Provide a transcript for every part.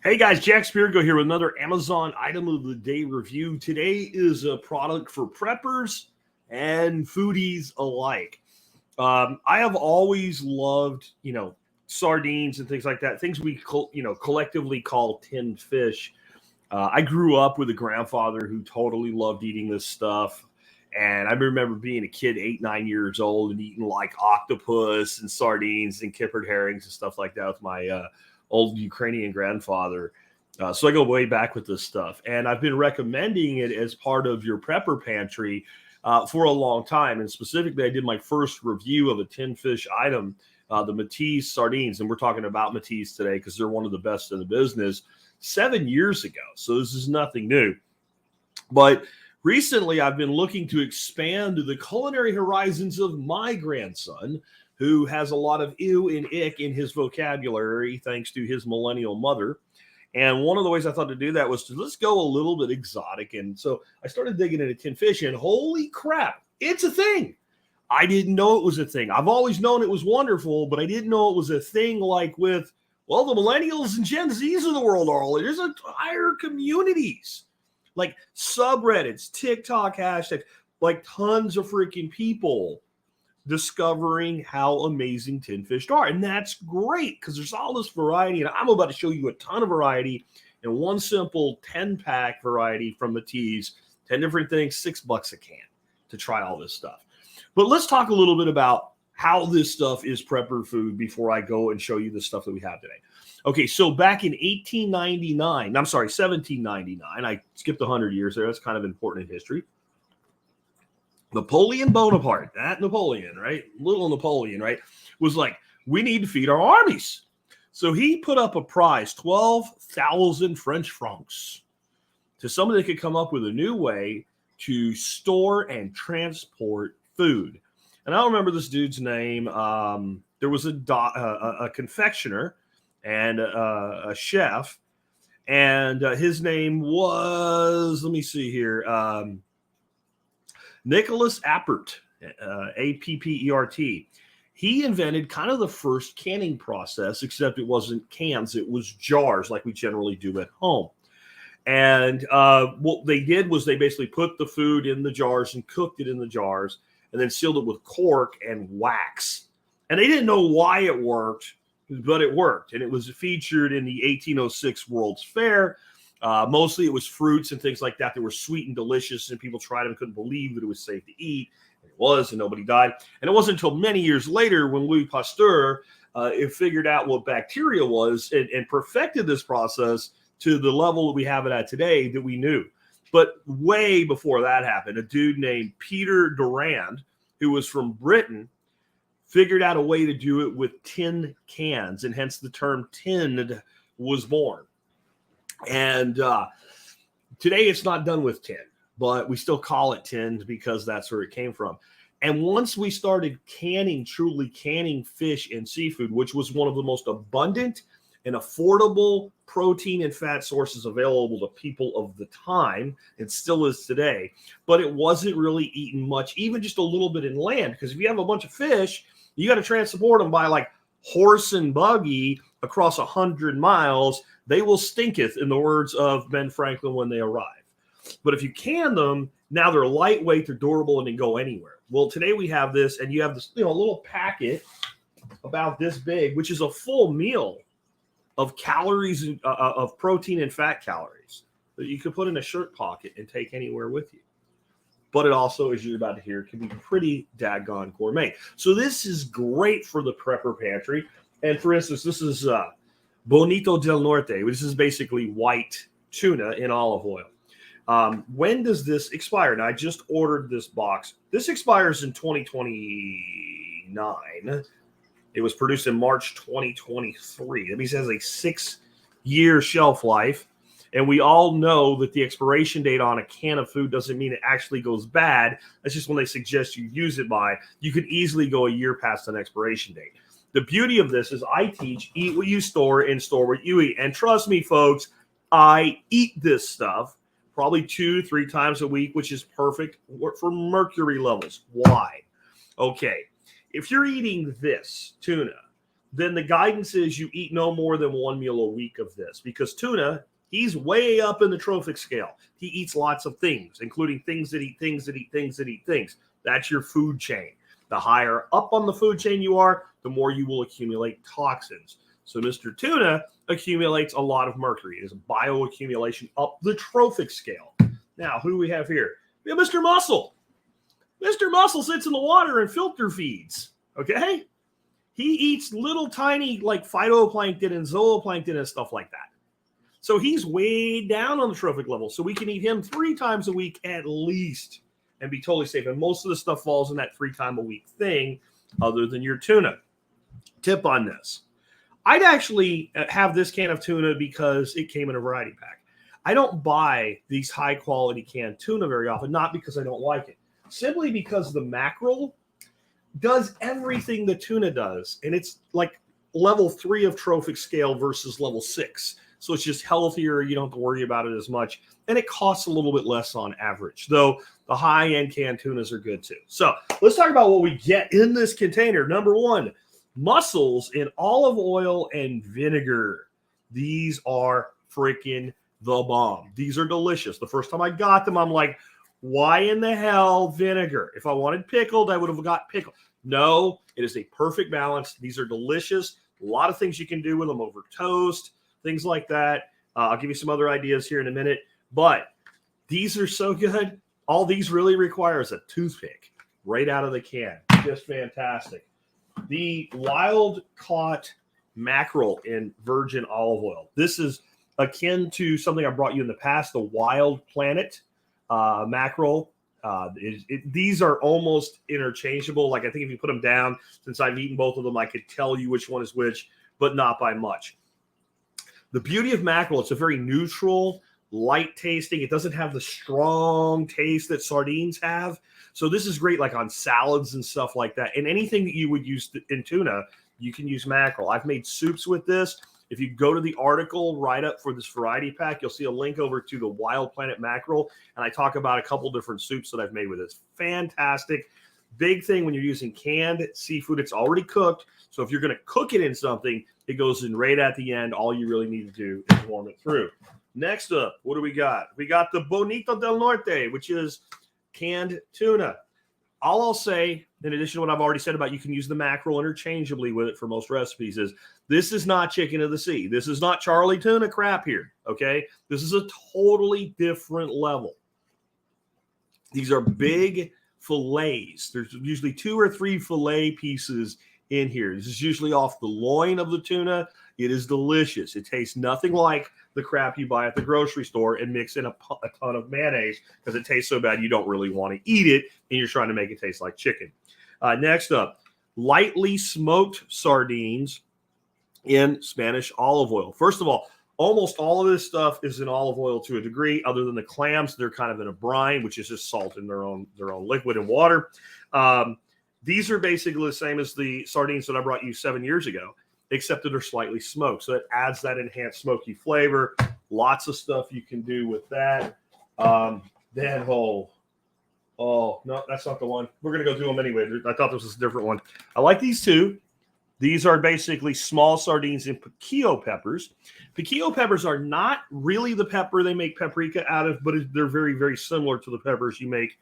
Hey guys, Jack Spirko here with another Amazon item of the day review. Today is a product for preppers and foodies alike. I have always loved, sardines and things like that, things we, collectively call tinned fish. I grew up with a grandfather who totally loved eating this stuff. And I remember being a kid, 8, 9 years old, and eating like octopus and sardines and kippered herrings and stuff like that with my old Ukrainian grandfather. So I go way back with this stuff. And I've been recommending it as part of your prepper pantry for a long time. And specifically, I did my first review of a tin fish item, the Matiz sardines. And we're talking about Matiz today because they're one of the best in the business 7 years ago. So this is nothing new. But recently, I've been looking to expand the culinary horizons of my grandson, who has a lot of ew and ick in his vocabulary thanks to his millennial mother. And one of the ways I thought to do that was to let's go a little bit exotic. And so I started digging into tin fish, and holy crap, it's a thing. I didn't know it was a thing. I've always known it was wonderful, but I didn't know it was a thing like with, well, the millennials and Gen Zs of the world are all. There's entire communities, like subreddits, TikTok hashtags, like tons of freaking people discovering how amazing tin fish are. And that's great because there's all this variety. And I'm about to show you a ton of variety in one simple 10-pack variety from Matiz. 10 different things, $6 a can to try all this stuff. But let's talk a little bit about how this stuff is prepper food before I go and show you the stuff that we have today. Okay, so back in 1799, I skipped 100 years there. That's kind of important in history. Napoleon Bonaparte, that Napoleon, right? Little Napoleon, right? Was like, we need to feed our armies. So he put up a prize, 12,000 French francs, to somebody that could come up with a new way to store and transport food. And I don't remember this dude's name. There was a confectioner and a chef, and his name was, let me see here, Nicholas Appert, Appert. He invented kind of the first canning process, except it wasn't cans, it was jars like we generally do at home. And what they did was they basically put the food in the jars and cooked it in the jars and then sealed it with cork and wax. And they didn't know why it worked, but it worked. And it was featured in the 1806 World's Fair. Mostly it was fruits and things like that that were sweet and delicious, and people tried them and couldn't believe that it was safe to eat. And it was, and nobody died. And it wasn't until many years later when Louis Pasteur it figured out what bacteria was and perfected this process to the level that we have it at today that we knew. But way before that happened, a dude named Peter Durand, who was from Britain, figured out a way to do it with tin cans, and hence the term tinned was born. And today it's not done with tin, but we still call it tinned because that's where it came from. And once we started truly canning fish and seafood, which was one of the most abundant and affordable protein and fat sources available to people of the time, it still is today, but it wasn't really eaten much, even just a little bit in land, because if you have a bunch of fish, you got to transport them by like horse and buggy across 100 miles. They will stinketh, in the words of Ben Franklin, when they arrive. But if you can them, now they're lightweight, they're durable, and they go anywhere. Well, today we have this, and you have this, little packet about this big, which is a full meal of calories, of protein and fat calories that you could put in a shirt pocket and take anywhere with you. But it also, as you're about to hear, can be pretty daggone gourmet. So this is great for the prepper pantry. And for instance, this is Bonito del Norte, which is basically white tuna in olive oil. When does this expire? Now, I just ordered this box. This expires in 2029. It was produced in March 2023. That means it has a 6-year shelf life. And we all know that the expiration date on a can of food doesn't mean it actually goes bad. That's just when they suggest you use it by. You could easily go a year past an expiration date. The beauty of this is I teach eat what you store and store what you eat. And trust me, folks, I eat this stuff probably 2-3 times a week, which is perfect for mercury levels. Why? Okay, if you're eating this tuna, then the guidance is you eat no more than one meal a week of this, because tuna, he's way up in the trophic scale. He eats lots of things, including things that eat things that eat things that eat things. That's your food chain. The higher up on the food chain you are, the more you will accumulate toxins. So Mr. Tuna accumulates a lot of mercury. It is a bioaccumulation up the trophic scale. Now, who do we have here? We have Mr. Mussel. Mr. Mussel sits in the water and filter feeds, okay? He eats little tiny like phytoplankton and zooplankton and stuff like that. So he's way down on the trophic level. So we can eat him 3 times a week at least and be totally safe. And most of the stuff falls in that 3 times a week thing other than your tuna. Tip on this. I'd actually have this can of tuna because it came in a variety pack. I don't buy these high quality canned tuna very often, not because I don't like it, simply because the mackerel does everything the tuna does. And it's like level 3 of trophic scale versus level 6. So it's just healthier. You don't have to worry about it as much. And it costs a little bit less on average, though the high-end canned tunas are good too. So let's talk about what we get in this container. Number 1, mussels in olive oil and vinegar. These are freaking the bomb. These are delicious. The first time I got them, I'm like, why in the hell vinegar? If I wanted pickled, I would have got pickled. No, it is a perfect balance. These are delicious. A lot of things you can do with them over toast, things like that. I'll give you some other ideas here in a minute, but these are so good. All these really require is a toothpick right out of the can. Just fantastic. The wild caught mackerel in virgin olive oil. This is akin to something I brought you in the past, the Wild Planet mackerel. These are almost interchangeable. Like I think if you put them down, since I've eaten both of them, I could tell you which one is which, but not by much. The beauty of mackerel, it's a very neutral, light tasting. It doesn't have the strong taste that sardines have. So this is great like on salads and stuff like that. And anything that you would use in tuna, you can use mackerel. I've made soups with this. If you go to the article right up for this variety pack, you'll see a link over to the Wild Planet mackerel. And I talk about a couple different soups that I've made with this. Fantastic. Big thing when you're using canned seafood, it's already cooked. So if you're going to cook it in something, it goes in right at the end. All you really need to do is warm it through. Next up, what do we got? We got the Bonito del Norte, which is canned tuna. All I'll say, in addition to what I've already said about you can use the mackerel interchangeably with it for most recipes, is this is not chicken of the sea. This is not Charlie tuna crap here, okay? This is a totally different level. These are big fillets. There's usually 2 or 3 fillet pieces in here. This is usually off the loin of the tuna. It is delicious. It tastes nothing like the crap you buy at the grocery store and mix in a ton of mayonnaise because it tastes so bad you don't really want to eat it and you're trying to make it taste like chicken. Next up, lightly smoked sardines in Spanish olive oil. First of all, almost all of this stuff is in olive oil to a degree. Other than the clams, they're kind of in a brine, which is just salt in their own liquid and water. These are basically the same as the sardines that I brought you 7 years ago, except that they're slightly smoked. So it adds that enhanced smoky flavor. Lots of stuff you can do with that. Then, oh, no, that's not the one. We're going to go do them anyway. I thought this was a different one. I like these 2. These are basically small sardines in piquillo peppers. Piquillo peppers are not really the pepper they make paprika out of, but they're very, very similar to the peppers you make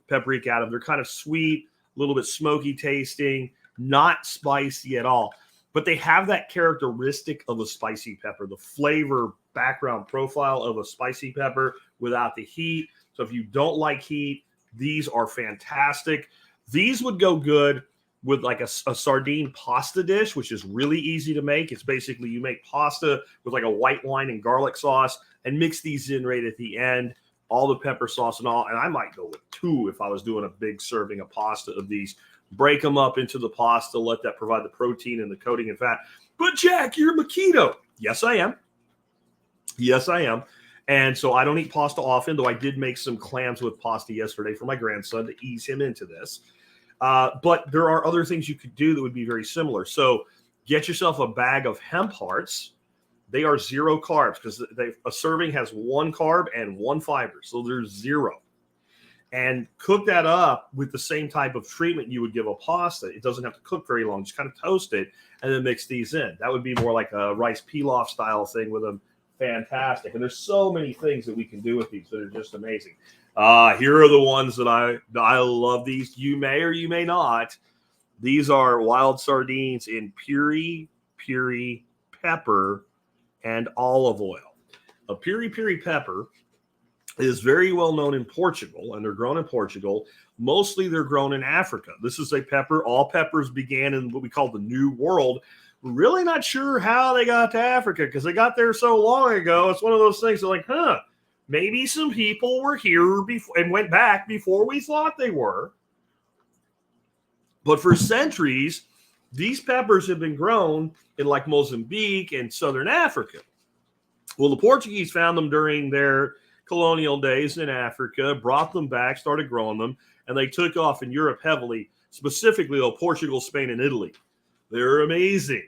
paprika out of. They're kind of sweet, a little bit smoky tasting, not spicy at all. But they have that characteristic of a spicy pepper, the flavor background profile of a spicy pepper without the heat. So if you don't like heat, these are fantastic. These would go good with like a sardine pasta dish, which is really easy to make. It's basically you make pasta with like a white wine and garlic sauce and mix these in right at the end, all the pepper sauce and all. And I might go with 2 if I was doing a big serving of pasta of these. Break them up into the pasta, let that provide the protein and the coating and fat. But Jack, you're a keto. Yes, I am. Yes, I am. And so I don't eat pasta often, though I did make some clams with pasta yesterday for my grandson to ease him into this. But there are other things you could do that would be very similar. So get yourself a bag of hemp hearts. They are 0 carbs because a serving has 1 carb and 1 fiber. So there's 0. and cook that up with the same type of treatment you would give a pasta. It doesn't have to cook very long. Just kind of toast it and then mix these in. That would be more like a rice pilaf style thing with them. Fantastic. And there's so many things that we can do with these that are just amazing. Here are the ones that I love these. You may or you may not. These are wild sardines in piri pepper and olive oil. A piri pepper is very well known in Portugal, and they're grown in Portugal. Mostly they're grown in Africa. This is a pepper. All peppers began in what we call the New World. We're really not sure how they got to Africa because they got there so long ago. It's one of those things that like, maybe some people were here before and went back before we thought they were. But for centuries, these peppers have been grown in like Mozambique and southern Africa. Well, the Portuguese found them during their colonial days in Africa, brought them back, started growing them, and they took off in Europe heavily, specifically Portugal, Spain, and Italy. They're amazing.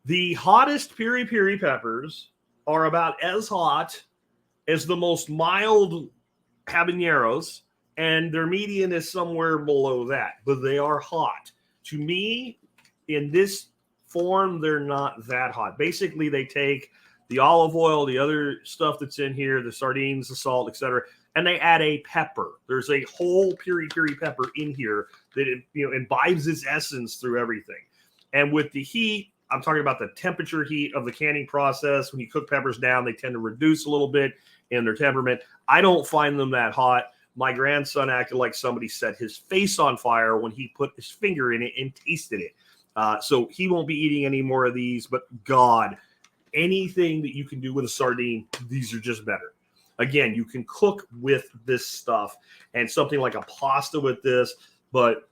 The hottest piri peppers are about as hot as the most mild habaneros, and their median is somewhere below that, but they are hot. To me, in this form, they're not that hot. Basically, they take the olive oil, the other stuff that's in here, the sardines, the salt, etc., and they add a pepper. There's a whole piri pepper in here that imbibes its essence through everything. And with the heat, I'm talking about the temperature heat of the canning process. When you cook peppers down, they tend to reduce a little bit in their temperament. I don't find them that hot. My grandson acted like somebody set his face on fire when he put his finger in it and tasted it. So he won't be eating any more of these, but God, anything that you can do with a sardine, these are just better. Again, you can cook with this stuff and something like a pasta with this, but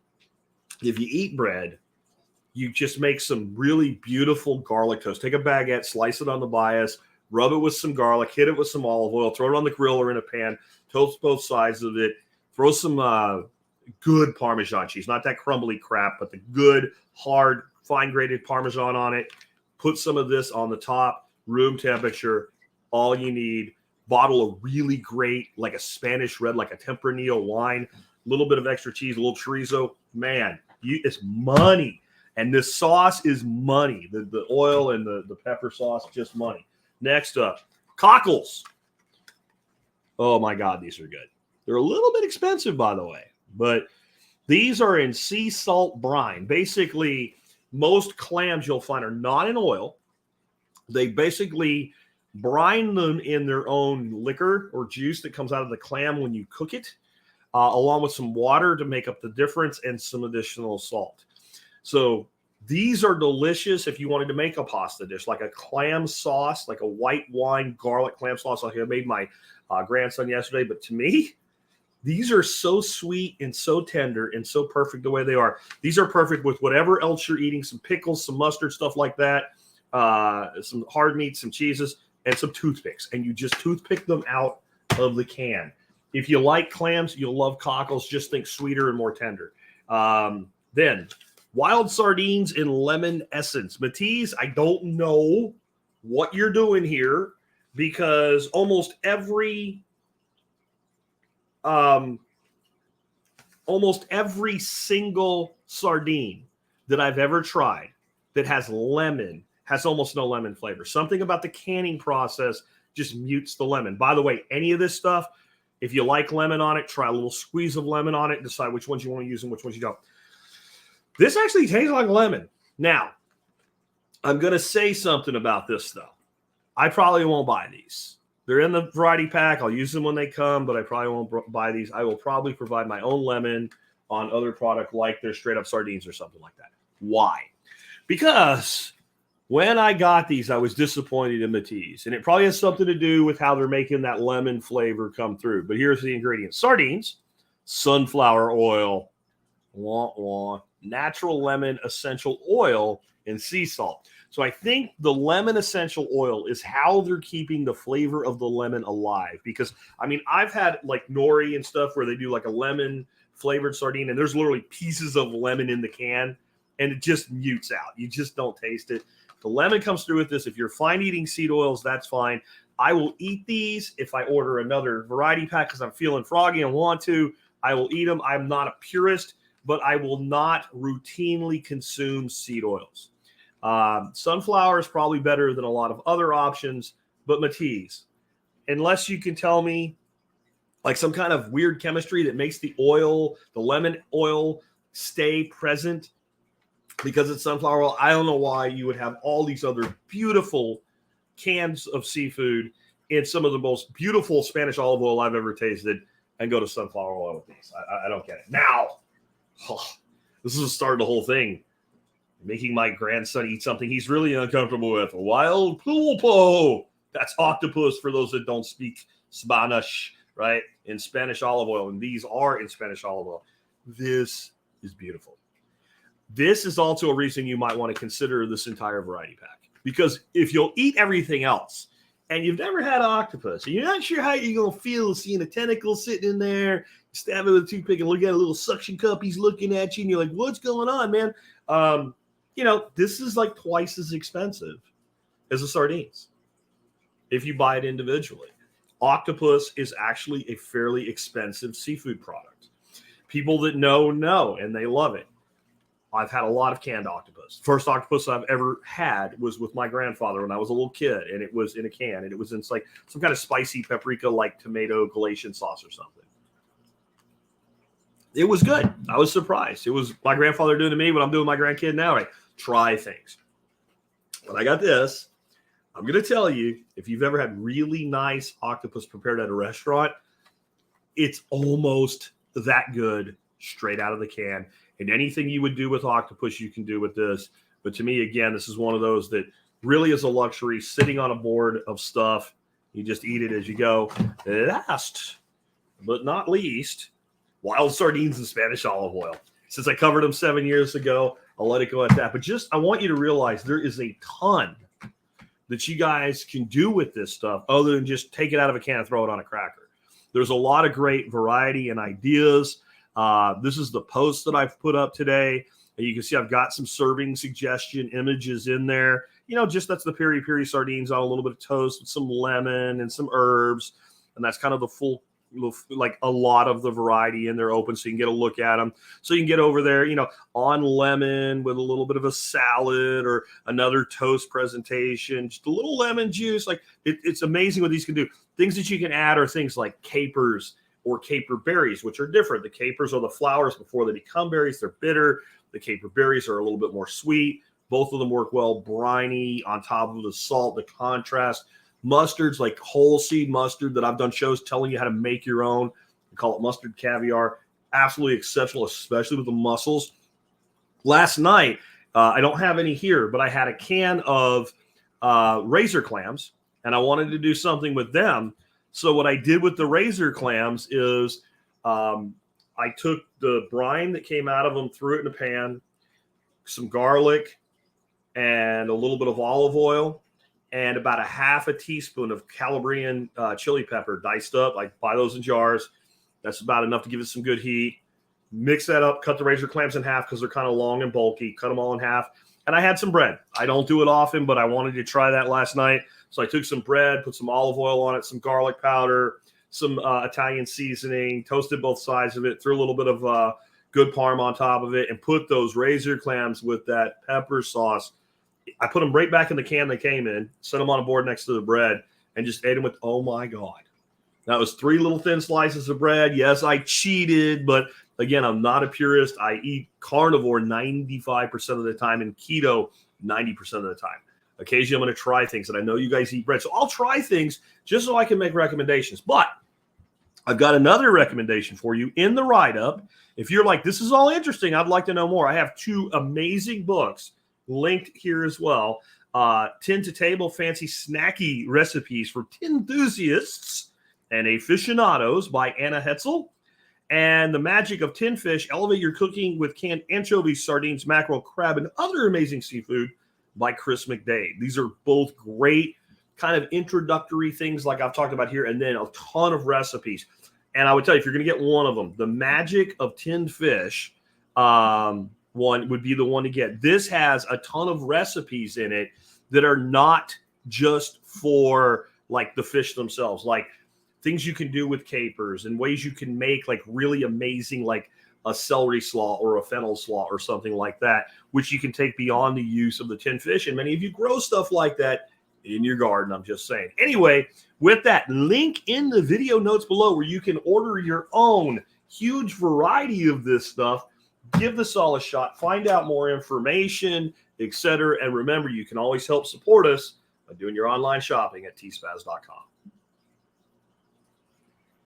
if you eat bread, you just make some really beautiful garlic toast. Take a baguette, slice it on the bias, rub it with some garlic, hit it with some olive oil, throw it on the grill or in a pan, toast both sides of it, throw some good Parmesan cheese, not that crumbly crap, but the good, hard, fine grated Parmesan on it. Put some of this on the top, room temperature, all you need. Bottle of really great, like a Spanish red, like a Tempranillo wine, a little bit of extra cheese, a little chorizo. Man, it's money. And this sauce is money. The oil and the pepper sauce, just money. Next up, Cockles. Oh, my God, these are good. They're a little bit expensive, by the way, but these are in sea salt brine. Basically, most clams you'll find are not in oil. They basically brine them in their own liquor or juice that comes out of the clam when you cook it, along with some water to make up the difference and some additional salt. So these are delicious if you wanted to make a pasta dish, like a clam sauce, like a white wine garlic clam sauce like I made my grandson yesterday. But to me, these are so sweet and so tender and so perfect the way they are. These are perfect with whatever else you're eating, some pickles, some mustard, stuff like that, some hard meats, some cheeses, and some toothpicks. And you just toothpick them out of the can. If you like clams, you'll love Cockles. Just think sweeter and more tender. Then wild sardines in lemon essence. Matiz, I don't know what you're doing here because almost every single sardine that I've ever tried that has lemon has almost no lemon flavor. Something about the canning process just mutes the lemon. By the way, any of this stuff, if you like lemon on it, try a little squeeze of lemon on it, decide which ones you want to use and which ones you don't. This actually tastes like lemon. Now, I'm going to say something about this, though. I probably won't buy these. They're in the variety pack. I'll use them when they come, but I probably won't buy these. I will probably provide my own lemon on other product like their straight up sardines or something like that. Why? Because when I got these, I was disappointed in Matiz. And it probably has something to do with how they're making that lemon flavor come through. But here's the ingredients. Sardines, sunflower oil, natural lemon essential oil, and sea salt. So I think the lemon essential oil is how they're keeping the flavor of the lemon alive. Because, I mean, I've had like nori and stuff where they do like a lemon flavored sardine and there's literally pieces of lemon in the can and it just mutes out. You just don't taste it. The lemon comes through with this. If you're fine eating seed oils, that's fine. I will eat these if I order another variety pack because I'm feeling froggy and want to. I will eat them. I'm not a purist, but I will not routinely consume seed oils. Sunflower is probably better than a lot of other options, but Matiz, unless you can tell me like some kind of weird chemistry that makes the oil, the lemon oil, stay present because it's sunflower oil, I don't know why you would have all these other beautiful cans of seafood in some of the most beautiful Spanish olive oil I've ever tasted and go to sunflower oil with these. I don't get it. Now, this is starting the whole thing. Making my grandson eat something he's really uncomfortable with. Wild pulpo. That's octopus for those that don't speak Spanish, right? In Spanish olive oil. And these are in Spanish olive oil. This is beautiful. This is also a reason you might want to consider this entire variety pack. Because if you'll eat everything else and you've never had octopus, and you're not sure how you're going to feel seeing a tentacle sitting in there, stab it with a toothpick and look at a little suction cup, he's looking at you and you're like, what's going on, man? This is like twice as expensive as the sardines if you buy it individually. Octopus is actually a fairly expensive seafood product. People that know, and they love it. I've had a lot of canned octopus. First octopus I've ever had was with my grandfather when I was a little kid, and it was in a can, and it was in like some kind of spicy paprika like tomato Galatian sauce or something. It was good. I was surprised. It was my grandfather doing to me what I'm doing to my grandkid now. Right? Try things. But I got this. I'm going to tell you, if you've ever had really nice octopus prepared at a restaurant, it's almost that good straight out of the can. And anything you would do with octopus, you can do with this. But to me, again, this is one of those that really is a luxury, sitting on a board of stuff. You just eat it as you go. Last but not least, wild sardines and Spanish olive oil. Since I covered them 7 years ago, I'll let it go at that. But I want you to realize there is a ton that you guys can do with this stuff other than just take it out of a can and throw it on a cracker. There's a lot of great variety and ideas. This is the post that I've put up today. And you can see I've got some serving suggestion images in there. Just that's the peri-peri sardines on a little bit of toast with some lemon and some herbs. And that's kind of the full, like a lot of the variety in there open so you can get a look at them. So you can get over there, on lemon with a little bit of a salad or another toast presentation, just a little lemon juice. Like it's amazing what these can do. Things that you can add are things like capers or caper berries, which are different. The capers are the flowers before they become berries. They're bitter. The caper berries are a little bit more sweet. Both of them work well, briny on top of the salt, the contrast. Mustards like whole seed mustard that I've done shows telling you how to make your own. We call it mustard caviar. Absolutely exceptional, especially with the mussels. Last night, I don't have any here, but I had a can of razor clams, and I wanted to do something with them. So what I did with the razor clams is I took the brine that came out of them, threw it in a pan, some garlic, and a little bit of olive oil, and about a half a teaspoon of Calabrian chili pepper diced up. I buy those in jars. That's about enough to give it some good heat. Mix that up, cut the razor clams in half because they're kind of long and bulky. Cut them all in half. And I had some bread. I don't do it often, but I wanted to try that last night. So I took some bread, put some olive oil on it, some garlic powder, some Italian seasoning, toasted both sides of it, threw a little bit of good parm on top of it, and put those razor clams with that pepper sauce. I put them right back in the can they came in, set them on a board next to the bread, and just ate them with, oh my God. That was 3 little thin slices of bread. Yes, I cheated, but again, I'm not a purist. I eat carnivore 95% of the time and keto 90% of the time. Occasionally, I'm going to try things, and I know you guys eat bread, so I'll try things just so I can make recommendations. But I've got another recommendation for you in the write-up. If you're like, this is all interesting, I'd like to know more. I have 2 amazing books linked here as well. Tin to Table Fancy Snacky Recipes for Tin Enthusiasts and Aficionados by Anna Hetzel. And The Magic of Tin Fish, Elevate Your Cooking with Canned Anchovies, Sardines, Mackerel, Crab, and Other Amazing Seafood by Chris McDade. These are both great kind of introductory things like I've talked about here, and then a ton of recipes. And I would tell you, if you're going to get one of them, The Magic of Tinned Fish, one would be the one to get. This has a ton of recipes in it that are not just for like the fish themselves. Like things you can do with capers and ways you can make like really amazing, like a celery slaw or a fennel slaw or something like that, which you can take beyond the use of the tin fish. And many of you grow stuff like that in your garden. I'm just saying. Anyway, with that, link in the video notes below where you can order your own huge variety of this stuff. Give this all a shot. Find out more information, etc. And remember, you can always help support us by doing your online shopping at tspaz.com.